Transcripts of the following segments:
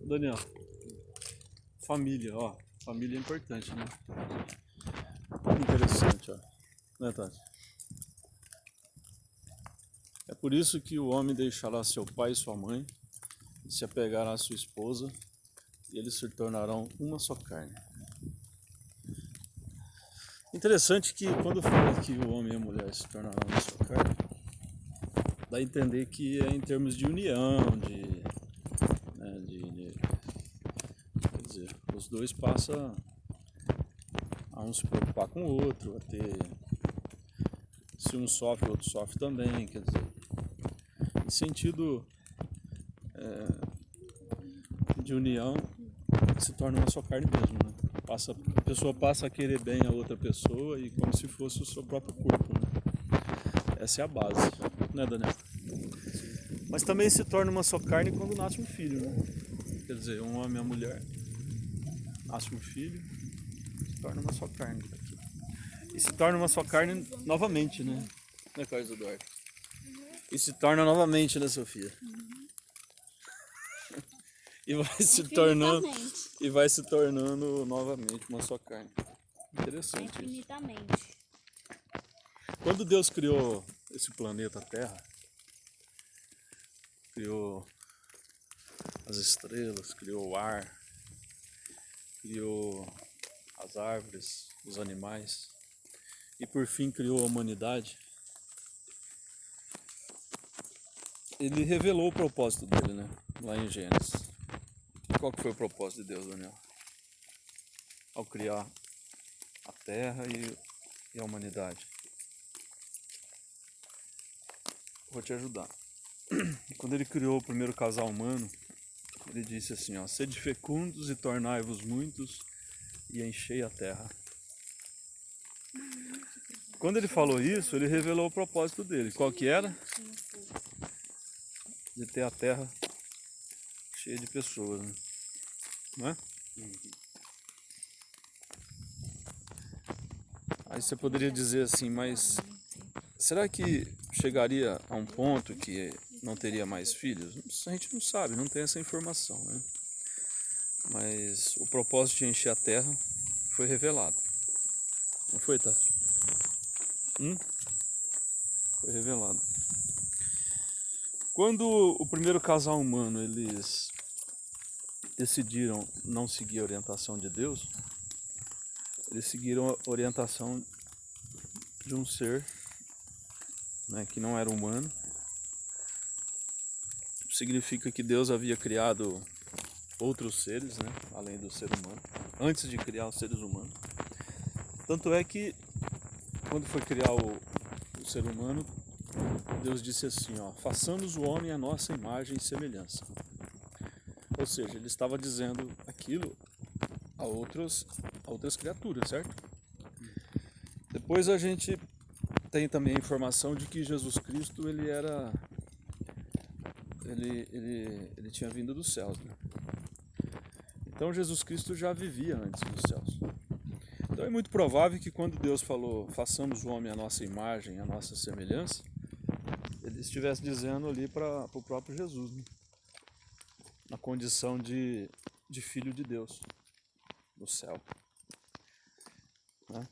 Daniel, família, ó. Família é importante, né? Interessante, ó. Né, Tati? É por isso que o homem deixará seu pai e sua mãe, e se apegará à sua esposa, e eles se tornarão uma só carne. Interessante que quando fala que o homem e a mulher se tornarão uma só carne, dá a entender que é em termos de união, quer dizer, os dois passam a um se preocupar com o outro, a ter, se um sofre, o outro sofre também, quer dizer, em sentido de união, se torna uma só carne mesmo, né? A pessoa passa a querer bem a outra pessoa e como se fosse o seu próprio corpo, né? Essa é a base, né, Daniel? Mas também se torna uma só carne quando nasce um filho, né? Quer dizer, um homem e uma mulher, nasce um filho, se torna uma só carne. E se torna uma só carne novamente, né? Né, Carlos Eduardo? E se torna novamente, né, Sofia? E vai se tornando novamente uma só carne. Interessante isso. Infinitamente. Quando Deus criou esse planeta Terra, criou as estrelas, criou o ar, criou as árvores, os animais e por fim criou a humanidade, ele revelou o propósito dele, né? Lá em Gênesis. Qual que foi o propósito de Deus, Daniel? Ao criar a Terra e a humanidade. Vou te ajudar. Quando ele criou o primeiro casal humano, ele disse assim, ó: sede fecundos e tornai-vos muitos e enchei a terra. Quando ele falou isso, ele revelou o propósito dele. Qual que era? De ter a terra cheia de pessoas, né? Não é? Aí você poderia dizer assim, mas será que chegaria a um ponto que não teria mais filhos? A gente não sabe, não tem essa informação, né? Mas o propósito de encher a terra foi revelado. Não foi, Tati? Foi revelado. Quando o primeiro casal humano eles decidiram não seguir a orientação de Deus, eles seguiram a orientação de um ser, né, que não era humano. Significa que Deus havia criado outros seres, né, além do ser humano, antes de criar os seres humanos. Tanto é que quando foi criar o ser humano, Deus disse assim, ó: façamos o homem à nossa imagem e semelhança. Ou seja, ele estava dizendo aquilo a outras criaturas, certo? Depois a gente tem também a informação de que Jesus Cristo ele tinha vindo dos céus, né? Então Jesus Cristo já vivia antes dos céus. Então é muito provável que quando Deus falou façamos o homem à nossa imagem, à nossa semelhança, ele estivesse dizendo ali para o próprio Jesus, né? Na condição de filho de Deus no céu, né?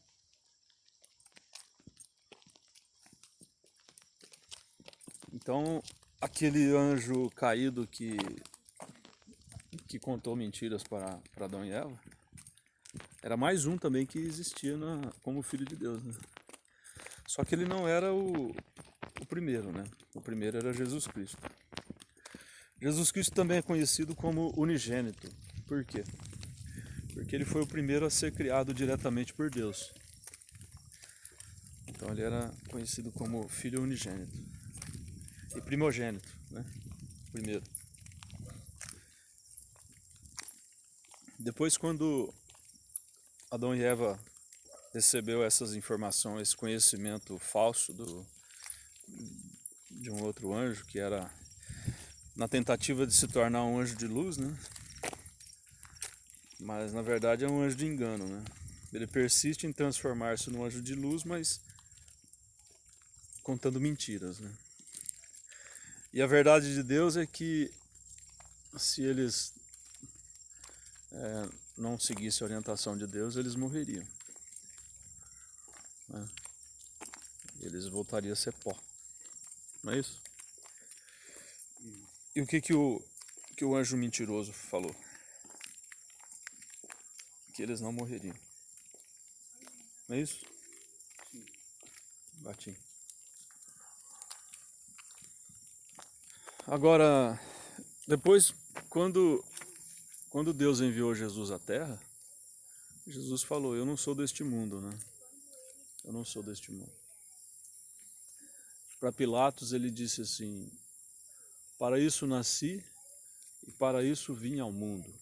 Então aquele anjo caído que contou mentiras para Adão e Eva era mais um também que existia como filho de Deus, né? Só que ele não era o primeiro, né? O primeiro era Jesus Cristo. Jesus Cristo também é conhecido como unigênito. Por quê? Porque ele foi o primeiro a ser criado diretamente por Deus. Então ele era conhecido como filho unigênito. E primogênito, né? Primeiro. Depois, quando Adão e Eva recebeu essas informações, esse conhecimento falso de um outro anjo, que era na tentativa de se tornar um anjo de luz, né? Mas na verdade é um anjo de engano, né? Ele persiste em transformar-se num anjo de luz, mas contando mentiras, né? E a verdade de Deus é que se eles não seguisse a orientação de Deus, eles morreriam, né? Eles voltariam a ser pó, não é isso? E o que o anjo mentiroso falou? Que eles não morreriam, não é isso? Bati. Agora, depois, quando Deus enviou Jesus à Terra, Jesus falou: eu não sou deste mundo, né? Eu não sou deste mundo. Para Pilatos ele disse assim: para isso nasci e para isso vim ao mundo,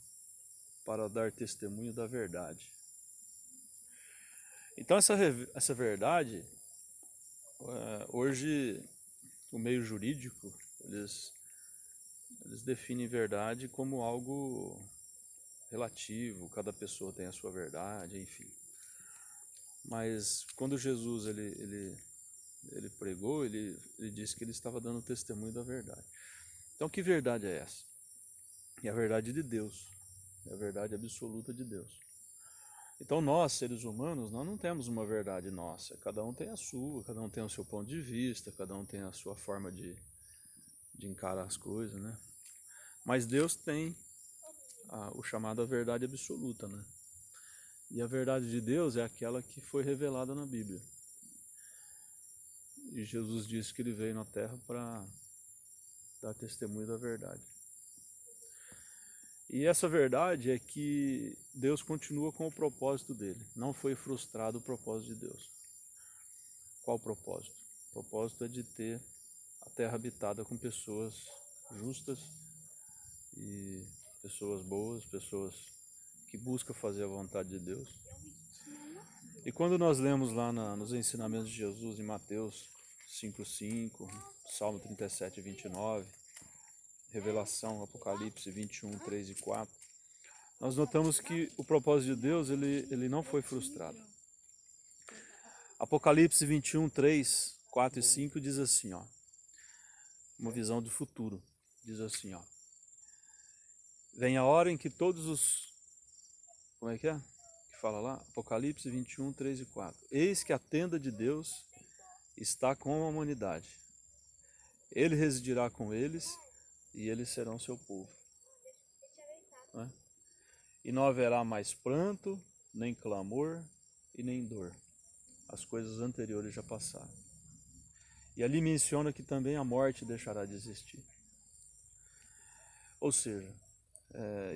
para dar testemunho da verdade. Então essa verdade, hoje o meio jurídico, eles definem verdade como algo relativo, cada pessoa tem a sua verdade, enfim. Mas quando Jesus ele pregou, ele disse que ele estava dando testemunho da verdade. Então que verdade é essa? É a verdade de Deus, é a verdade absoluta de Deus. Então nós, seres humanos, nós não temos uma verdade nossa, cada um tem a sua, cada um tem o seu ponto de vista, cada um tem a sua forma de encarar as coisas, né? Mas Deus tem o chamado a verdade absoluta, né? E a verdade de Deus é aquela que foi revelada na Bíblia. E Jesus disse que ele veio na terra para dar testemunho da verdade. E essa verdade é que Deus continua com o propósito dele. Não foi frustrado o propósito de Deus. Qual o propósito? O propósito é de ter a terra habitada com pessoas justas e pessoas boas, pessoas que buscam fazer a vontade de Deus. E quando nós lemos lá nos ensinamentos de Jesus em Mateus 5:5, Salmo 37:29, Revelação, Apocalipse 21:3 e 4, nós notamos que o propósito de Deus ele não foi frustrado. Apocalipse 21:3, 4 e 5 diz assim, ó, uma visão do futuro, diz assim, ó: vem a hora em que todos os... Como é? Que fala lá? Apocalipse 21:3 e 4. Eis que a tenda de Deus está com a humanidade. Ele residirá com eles e eles serão seu povo. Né? E não haverá mais pranto, nem clamor e nem dor. As coisas anteriores já passaram. E ali menciona que também a morte deixará de existir. Ou seja,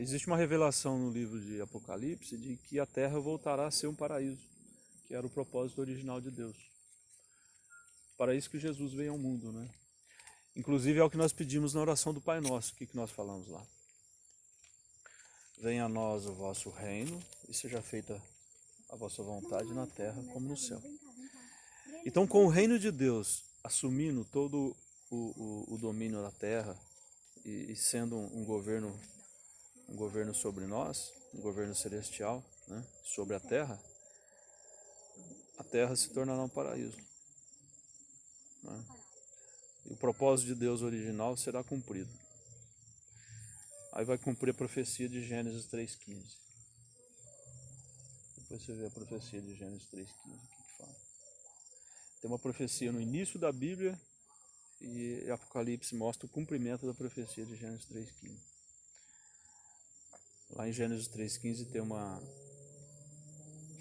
existe uma revelação no livro de Apocalipse de que a terra voltará a ser um paraíso, que era o propósito original de Deus. Para isso que Jesus veio ao mundo, né? Inclusive é o que nós pedimos na oração do Pai Nosso. O que nós falamos lá? Venha a nós o vosso reino e seja feita a vossa vontade na terra como no céu. Então, com o reino de Deus assumindo todo o domínio da terra e sendo um governo sobre nós, um governo celestial, né, sobre a terra se tornará um paraíso. Né? E o propósito de Deus original será cumprido. Aí vai cumprir a profecia de Gênesis 3:15. Depois você vê a profecia de Gênesis 3:15, o que fala. Tem uma profecia no início da Bíblia e Apocalipse mostra o cumprimento da profecia de Gênesis 3:15. Lá em Gênesis 3:15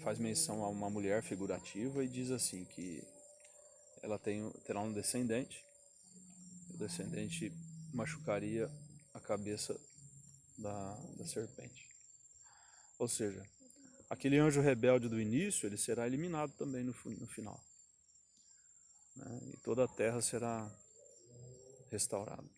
faz menção a uma mulher figurativa e diz assim que ela terá um descendente, o descendente machucaria a cabeça da serpente. Ou seja, aquele anjo rebelde do início, ele será eliminado também no final. Né? E toda a terra será restaurada.